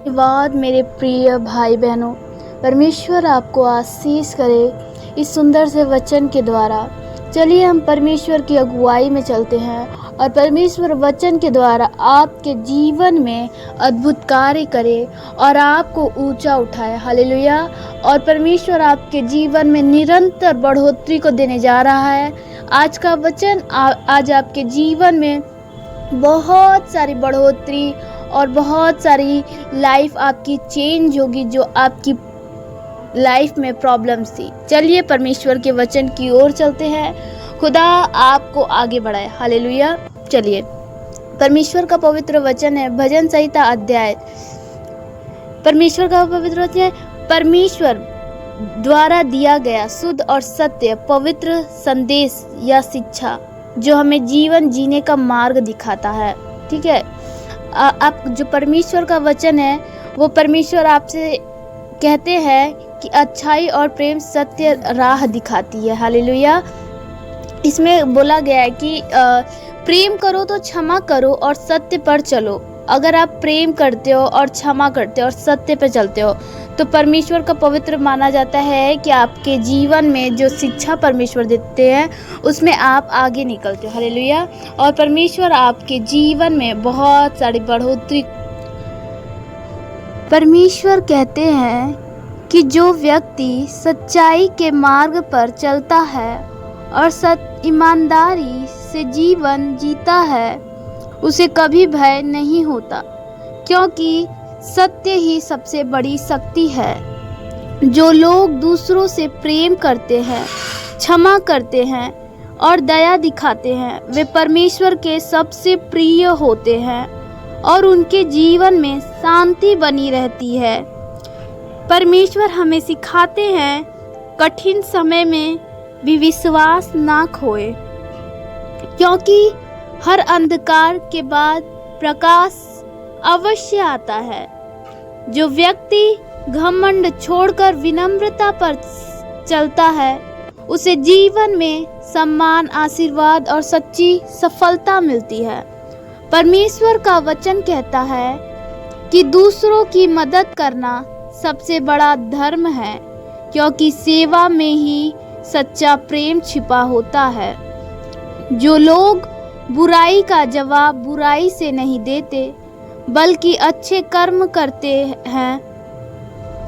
धन्यवाद मेरे प्रिय भाई बहनों। परमेश्वर आपको आशीष करे इस सुंदर से वचन के द्वारा। चलिए हम परमेश्वर की अगुवाई में चलते हैं और परमेश्वर वचन के द्वारा आपके जीवन में अद्भुत कार्य करे और आपको ऊंचा उठाए। हालेलुया। और परमेश्वर आपके जीवन में निरंतर बढ़ोतरी को देने जा रहा है। आज का वचन आज आपके जीवन में बहुत सारी बढ़ोतरी और बहुत सारी लाइफ आपकी चेंज होगी जो आपकी लाइफ में प्रॉब्लम्स थी। चलिए परमेश्वर के वचन की ओर चलते हैं। खुदा आपको आगे बढ़ाए। हालेलुया। चलिए परमेश्वर का पवित्र वचन है भजन संहिता अध्याय। परमेश्वर का पवित्र वचन है, परमेश्वर द्वारा दिया गया शुद्ध और सत्य पवित्र संदेश या शिक्षा जो हमें जीवन जीने का मार्ग दिखाता है। ठीक है, आप जो परमेश्वर का वचन है वो परमेश्वर आपसे कहते हैं कि अच्छाई और प्रेम सत्य राह दिखाती है। हालेलुया। इसमें बोला गया है कि प्रेम करो तो क्षमा करो और सत्य पर चलो। अगर आप प्रेम करते हो और क्षमा करते हो और सत्य पर चलते हो तो परमेश्वर का पवित्र माना जाता है कि आपके जीवन में जो शिक्षा परमेश्वर देते हैं उसमें आप आगे निकलते हो। हालेलुया। और परमेश्वर आपके जीवन में बहुत सारी बढ़ोतरी। परमेश्वर कहते हैं कि जो व्यक्ति सच्चाई के मार्ग पर चलता है और ईमानदारी से जीवन जीता है उसे कभी भय नहीं होता, क्योंकि सत्य ही सबसे बड़ी शक्ति है। जो लोग दूसरों से प्रेम करते हैं, क्षमा करते हैं और दया दिखाते हैं वे परमेश्वर के सबसे प्रिय होते हैं और उनके जीवन में शांति बनी रहती है। परमेश्वर हमें सिखाते हैं कठिन समय में भी विश्वास ना खोए, क्योंकि हर अंधकार के बाद प्रकाश अवश्य आता है। जो व्यक्ति घमंड छोड़कर विनम्रता पर चलता है उसे जीवन में सम्मान, आशीर्वाद और सच्ची सफलता मिलती है। परमेश्वर का वचन कहता है कि दूसरों की मदद करना सबसे बड़ा धर्म है, क्योंकि सेवा में ही सच्चा प्रेम छिपा होता है। जो लोग बुराई का जवाब बुराई से नहीं देते बल्कि अच्छे कर्म करते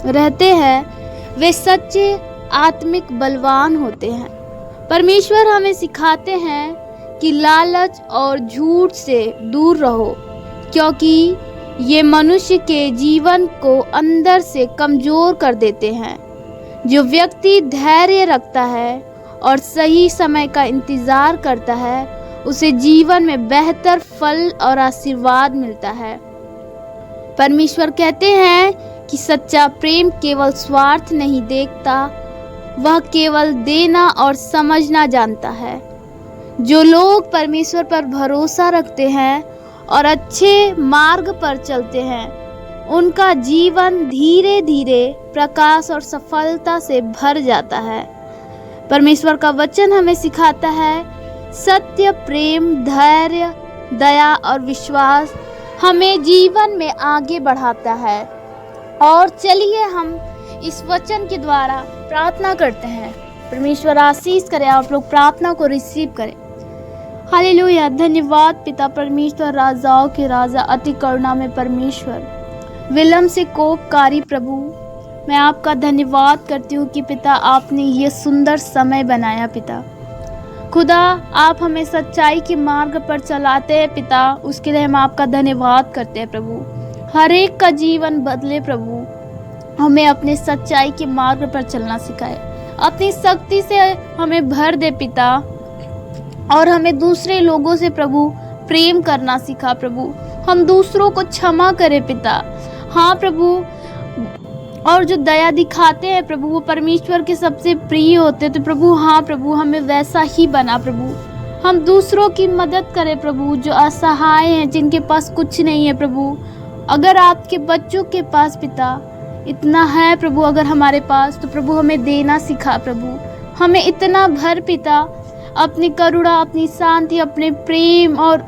रहते हैं वे सच्चे आत्मिक बलवान होते हैं। परमेश्वर हमें सिखाते हैं कि लालच और झूठ से दूर रहो, क्योंकि ये मनुष्य के जीवन को अंदर से कमजोर कर देते हैं। जो व्यक्ति धैर्य रखता है और सही समय का इंतजार करता है उसे जीवन में बेहतर फल और आशीर्वाद मिलता है। परमेश्वर कहते हैं कि सच्चा प्रेम केवल स्वार्थ नहीं देखता, वह केवल देना और समझना जानता है। जो लोग परमेश्वर पर भरोसा रखते हैं और अच्छे मार्ग पर चलते हैं उनका जीवन धीरे धीरे प्रकाश और सफलता से भर जाता है। परमेश्वर का वचन हमें सिखाता है सत्य, प्रेम, धैर्य, दया और विश्वास हमें जीवन में आगे बढ़ाता है। और चलिए हम इस वचन के द्वारा प्रार्थना करते हैं। परमेश्वर आशीष करे, आप लोग प्रार्थना को रिसीव करें। हालेलुया। धन्यवाद पिता परमेश्वर, राजाओं के राजा, अति करुणा में परमेश्वर, विलम्ब से कोपकारी प्रभु, मैं आपका धन्यवाद करती हूँ कि पिता आपने ये सुंदर समय बनाया। पिता खुदा आप हमें सच्चाई के मार्ग पर चलाते हैं पिता, उसके लिए हम आपका धन्यवाद करते हैं प्रभु। हर एक का जीवन बदले प्रभु, हमें अपने सच्चाई के मार्ग पर चलना सिखाए। अपनी शक्ति से हमें भर दे पिता, और हमें दूसरे लोगों से प्रभु प्रेम करना सिखा प्रभु। हम दूसरों को क्षमा करें पिता। हाँ प्रभु, और जो दया दिखाते हैं प्रभु वो परमेश्वर के सबसे प्रिय होते हैं। तो प्रभु हाँ प्रभु, हमें वैसा ही बना प्रभु। हम दूसरों की मदद करें प्रभु, जो असहाय हैं, जिनके पास कुछ नहीं है प्रभु। अगर आपके बच्चों के पास पिता इतना है प्रभु, अगर हमारे पास, तो प्रभु हमें देना सिखा प्रभु। हमें इतना भर पिता, अपनी करुणा, अपनी शांति, अपने प्रेम, और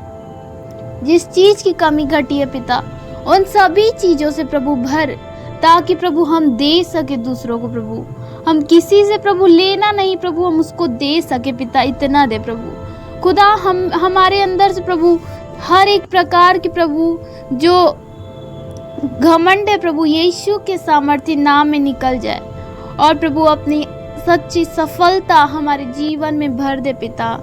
जिस चीज़ की कमी घटी है पिता उन सभी चीजों से प्रभु भर, ताकि प्रभु हम दे सके दूसरों को। प्रभु हम किसी से प्रभु लेना नहीं प्रभु, हम उसको दे सके पिता, इतना दे प्रभु। खुदा हम हमारे अंदर से प्रभु हर एक प्रकार की प्रभु जो घमंड है प्रभु यीशु के सामर्थ्य नाम में निकल जाए, और प्रभु अपनी सच्ची सफलता हमारे जीवन में भर दे पिता।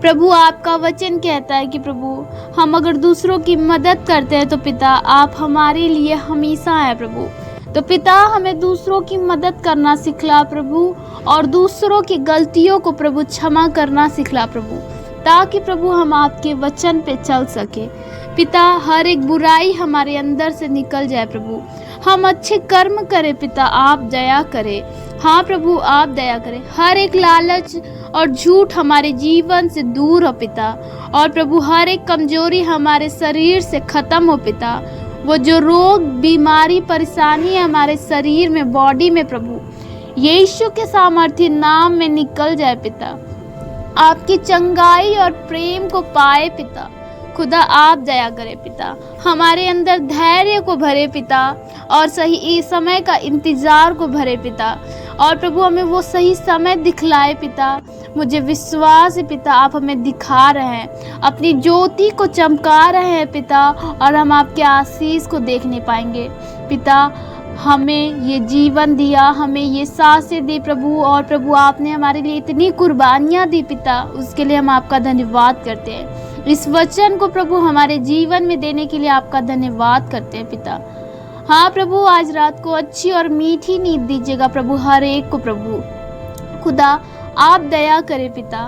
प्रभु आपका वचन कहता है कि प्रभु हम अगर दूसरों की मदद करते हैं तो पिता आप हमारे लिए हमेशा है प्रभु। तो पिता हमें दूसरों की मदद करना सिखला प्रभु, और दूसरों की गलतियों को प्रभु क्षमा करना सिखला प्रभु, ताकि प्रभु हम आपके वचन पे चल सके पिता। हर एक बुराई हमारे अंदर से निकल जाए प्रभु, हम अच्छे कर्म करें पिता, आप दया करें। हाँ प्रभु आप दया करें। हर एक लालच और झूठ हमारे जीवन से दूर हो पिता, और प्रभु हर एक कमजोरी हमारे शरीर से खत्म हो पिता। वो जो रोग बीमारी परेशानी है हमारे शरीर में बॉडी में प्रभु यीशु के सामर्थ्य नाम में निकल जाए पिता। आपकी चंगाई और प्रेम को पाए पिता। खुदा आप दया करें पिता, हमारे अंदर धैर्य को भरे पिता, और सही समय का इंतजार को भरे पिता, और प्रभु हमें वो सही समय दिखलाए पिता। मुझे विश्वास है पिता आप हमें दिखा रहे हैं, अपनी ज्योति को चमका रहे हैं पिता, और हम आपके आशीष को देखने पाएंगे पिता। हमें ये जीवन दिया, हमें ये सांसें दी प्रभु, और प्रभु आपने हमारे लिए इतनी कुर्बानियाँ दी पिता, उसके लिए हम आपका धन्यवाद करते हैं। इस वचन को प्रभु हमारे जीवन में देने के लिए आपका धन्यवाद करते हैं पिता। हाँ प्रभु आज रात को अच्छी और मीठी नींद दीजिएगा प्रभु हर एक को प्रभु। खुदा आप दया करें पिता।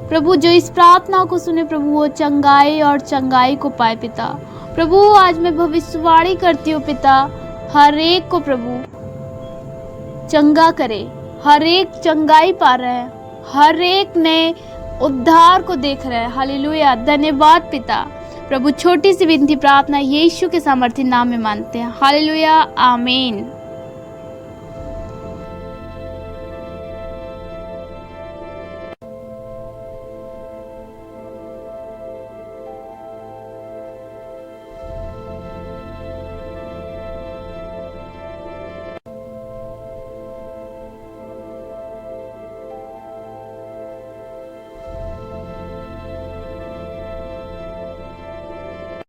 प्रभु जो इस प्रार्थना को सुने प्रभु वो चंगाई और चंगाई को पाए पिता। प्रभु आज मैं भविष्यवाणी करती हूँ पिता, हर एक को प्रभु चंगा करे, हर एक चंगाई पा रहे हैं, हर एक ने उद्धार को देख रहे हैं। हालेलुया धन्यवाद पिता। प्रभु छोटी सी विनती प्रार्थना यीशु के सामर्थ्य नाम में मानते हैं। हालेलुया आमीन।